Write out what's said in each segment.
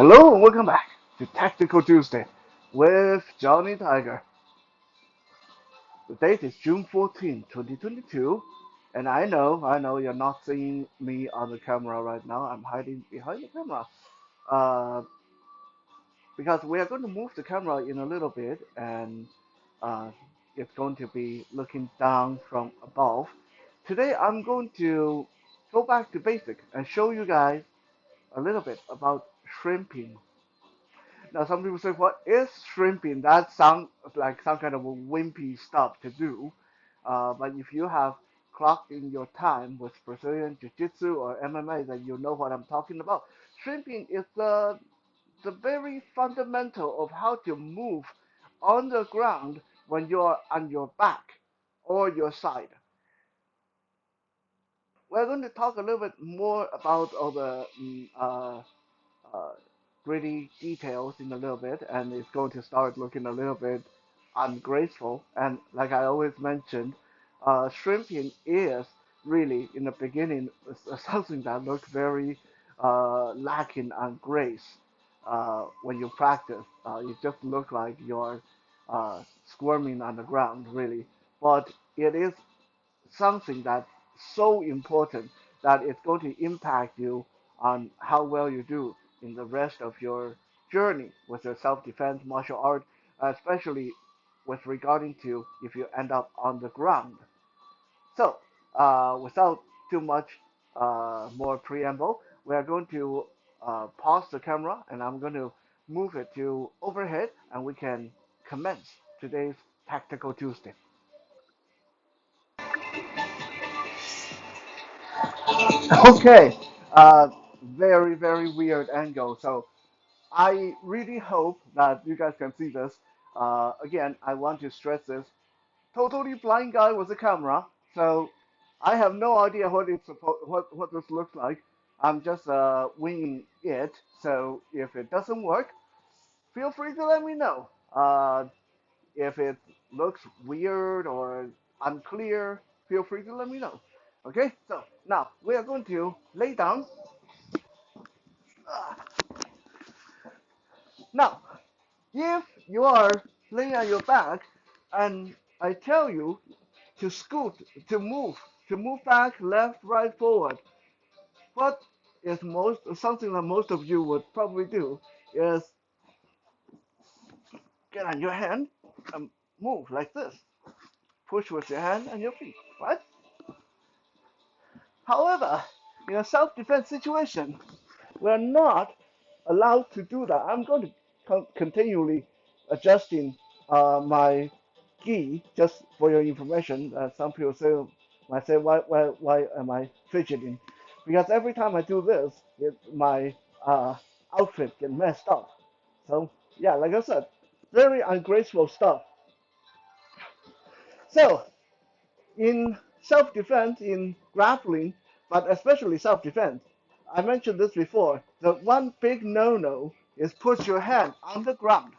Hello and welcome back to Tactical Tuesday with Johnny Tiger. The date is June 14, 2022, and I know you're not seeing me on the camera right now. I'm hiding behind the camera uh, because we are going to move the camera in a little bit, and uh, it's going to be looking down from above. Today I'm going to go back to basic and show you guys a little bit about shrimping. Now, some people say, "What is shrimping?" That sounds like some kind of a wimpy stuff to do. But if you have clocked in your time with Brazilian Jiu-Jitsu or MMA, then you know what I'm talking about. Shrimping is the very fundamental of how to move on the ground when you're on your back or your side. We're going to talk a little bit more about all the uh, gritty details in a little bit, and it's going to start looking a little bit ungraceful. And like I always mentioned, shrimping is really in the beginning something that looks very lacking on grace when you practice. It just looks like you're squirming on the ground, really. But it is something that's so important that it's going to impact you on how well you do in the rest of your journey with your self-defense martial art, especially with regarding to if you end up on the ground. So, without too much more preamble, we are going to pause the camera and I'm going to move it to overhead and we can commence today's Tactical Tuesday. Okay, uh, very, very weird angle. So I really hope that you guys can see this. Again, I want to stress this. Totally blind guy with a camera, so I have no idea what this looks like. I'm just winging it. So if it doesn't work, feel free to let me know. If it looks weird or unclear, feel free to let me know. Okay, so now we are going to lay down. Now, if you are laying on your back and I tell you to scoot, to move back, left, right, forward, what is most something that most of you would probably do is get on your hand and move like this. Push with your hand and your feet, right? However, in a self-defense situation, we're not allowed to do that. I'm going to continually adjusting my key just for your information. Some people might say, why am I fidgeting? Because every time I do this, my outfit get messed up. So yeah, like I said, very ungraceful stuff. So in self-defense, in grappling, but especially self-defense, I mentioned this before. The one big no-no is put your hand on the ground.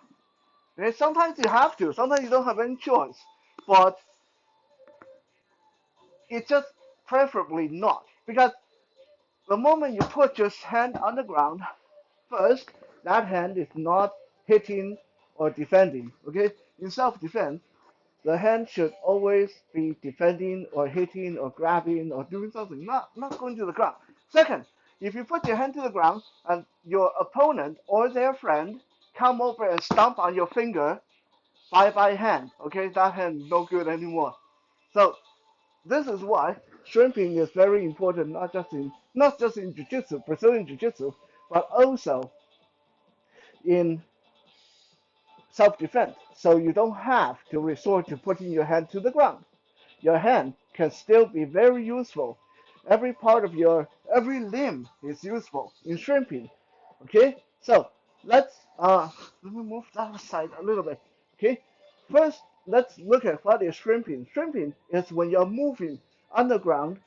Okay? Sometimes you have to, sometimes you don't have any choice, but it's just preferably not. Because the moment you put your hand on the ground, first, that hand is not hitting or defending. Okay? In self-defense, the hand should always be defending or hitting or grabbing or doing something, not going to the ground. Second, if you put your hand to the ground and your opponent or their friend come over and stomp on your finger, bye bye hand. Okay, that hand is no good anymore. So this is why shrimping is very important, not just in jiu-jitsu, Brazilian jiu-jitsu, but also in self-defense. So you don't have to resort to putting your hand to the ground. Your hand can still be very useful. Every limb is useful in shrimping. Okay, so let me move that aside a little bit. Okay, first let's look at what is shrimping. Shrimping is when you're moving on the ground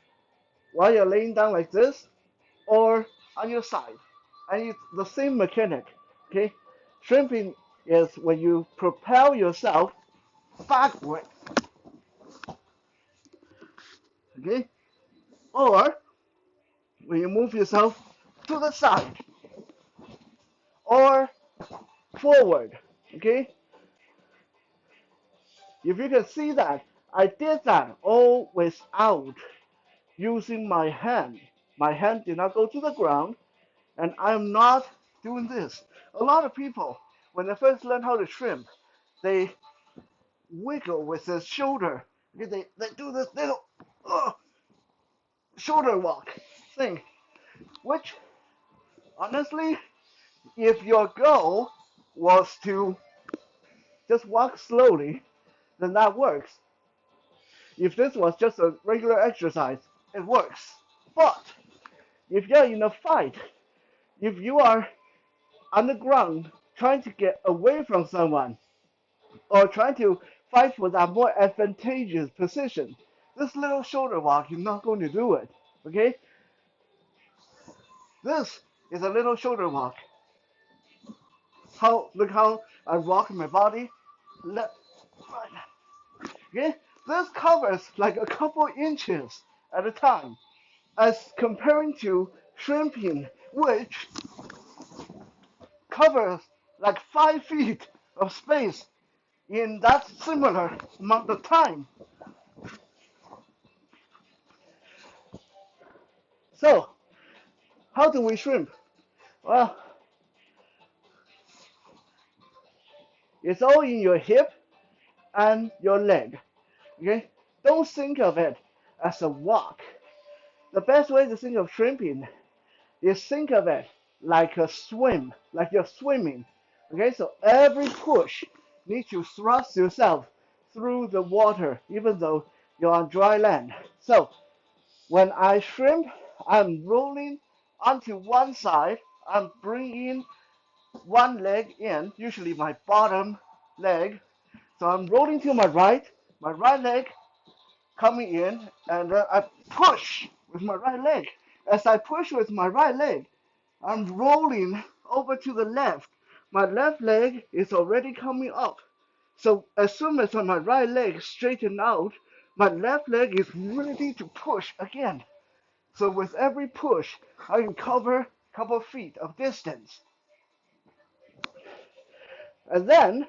while you're laying down like this or on your side, and it's the same mechanic. Okay, shrimping is when you propel yourself backward. Okay, or when you move yourself to the side, or forward. Okay, if you can see that, I did that all without using my hand. My hand did not go to the ground, and I'm not doing this. A lot of people, when they first learn how to shrimp, they wiggle with their shoulder. Okay, they do this little shoulder walk thing, which honestly, if your goal was to just walk slowly, then that works. If this was just a regular exercise, it works. But if you're in a fight, if you are on the ground trying to get away from someone or trying to fight for that more advantageous position, this little shoulder walk, you're not going to do it. Okay? This is a little shoulder walk. Look how I rock my body. Left, right. Okay? This covers like a couple inches at a time, as comparing to shrimping, which covers like 5 feet of space in that similar amount of time. So, how do we shrimp? Well, it's all in your hip and your leg. Okay? Don't think of it as a walk. The best way to think of shrimping is think of it like a swim, like you're swimming. Okay, so every push needs to thrust yourself through the water, even though you're on dry land. So when I shrimp, I'm rolling onto one side. I'm bringing one leg in, usually my bottom leg. So I'm rolling to my right leg coming in, and I push with my right leg. As I push with my right leg, I'm rolling over to the left. My left leg is already coming up. So as soon as my right leg straighten out, my left leg is ready to push again. So with every push, I can cover a couple feet of distance. And then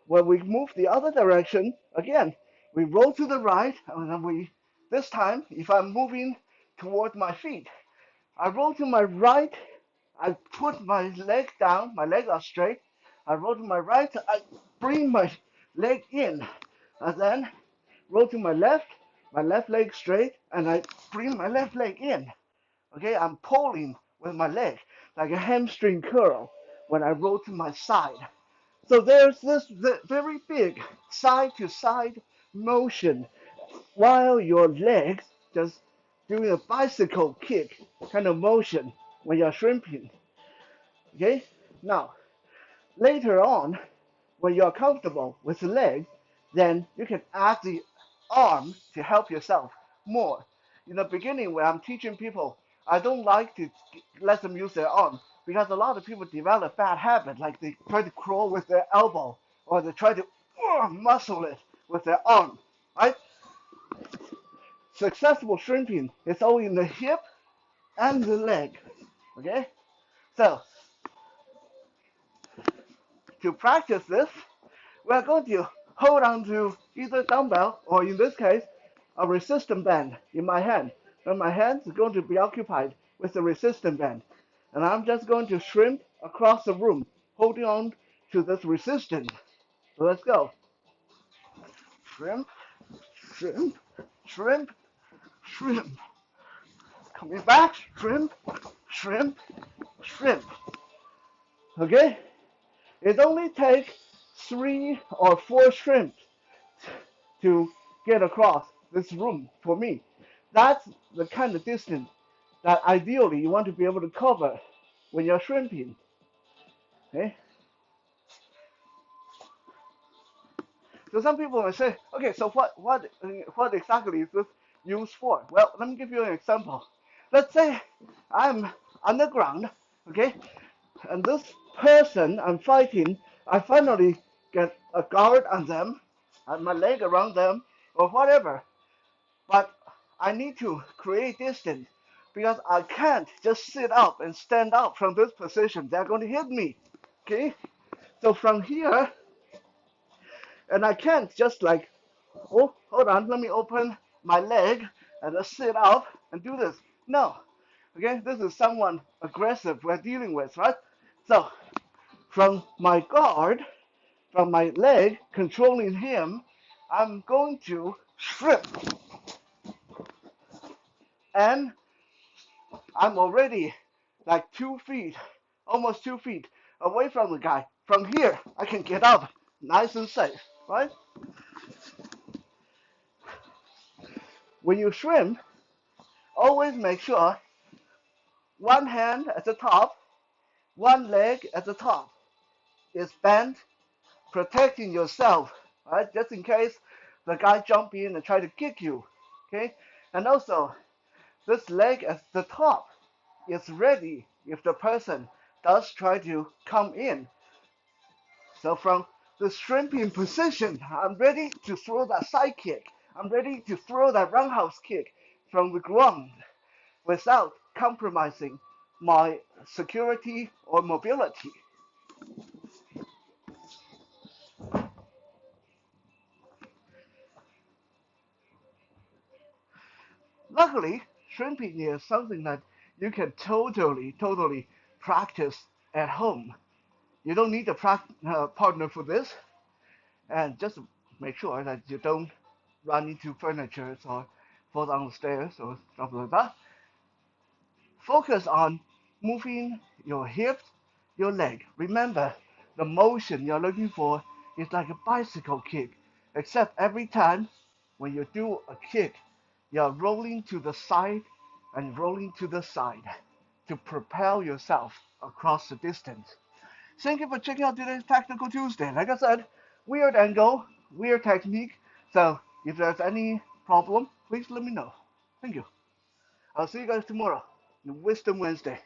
when we move the other direction, again, we roll to the right, and then this time, if I'm moving toward my feet, I roll to my right, I put my leg down, my legs are straight, I roll to my right, I bring my leg in, and then roll to my left leg straight, and I bring my left leg in. Okay, I'm pulling with my leg like a hamstring curl when I roll to my side. So there's this very big side to side motion while your legs just doing a bicycle kick kind of motion when you're shrimping. Okay? Now, later on, when you're comfortable with the leg, then you can add the arm to help yourself more. In the beginning, when I'm teaching people, I don't like to let them use their arm because a lot of people develop bad habit, like they try to crawl with their elbow or they try to muscle it with their arm. Right? Successful shrimping is all in the hip and the leg. Okay? So to practice this, we're going to hold on to either dumbbell or in this case, a resistance band in my hand. And my hand is going to be occupied with the resistance band. And I'm just going to shrimp across the room, holding on to this resistance. So let's go. Shrimp, shrimp, shrimp, shrimp. Coming back, shrimp, shrimp, shrimp. Okay? It only takes 3 or 4 shrimps to get across this room for me. That's the kind of distance that ideally you want to be able to cover when you're shrimping. Okay? So some people may say, okay, so what exactly is this used for? Well, let me give you an example. Let's say I'm underground, okay, and this person I'm fighting, I finally get a guard on them, and my leg around them, or whatever. But I need to create distance because I can't just sit up and stand up from this position. They're going to hit me. Okay, so from here, and I can't just like, oh, hold on, let me open my leg and just sit up and do this. No, okay, this is someone aggressive we're dealing with, right? So from my guard, from my leg controlling him, I'm going to strip, and I'm already like 2 feet, almost 2 feet away from the guy. From here, I can get up nice and safe, right? When you swim, always make sure one hand at the top, one leg at the top is bent, protecting yourself, right? Just in case the guy jump in and try to kick you, okay? And also, this leg at the top is ready if the person does try to come in. So from the shrimping position, I'm ready to throw that side kick. I'm ready to throw that roundhouse kick from the ground without compromising my security or mobility. Luckily, shrimping is something that you can totally practice at home. You don't need a partner for this, and just make sure that you don't run into furniture or fall down the stairs or stuff like that. Focus on moving your hips, your leg. Remember, the motion you're looking for is like a bicycle kick, except every time when you do a kick, you're rolling to the side and rolling to the side to propel yourself across the distance. Thank you for checking out today's Tactical Tuesday. Like I said, weird angle, weird technique. So if there's any problem, please let me know. Thank you. I'll see you guys tomorrow. Wisdom Wednesday.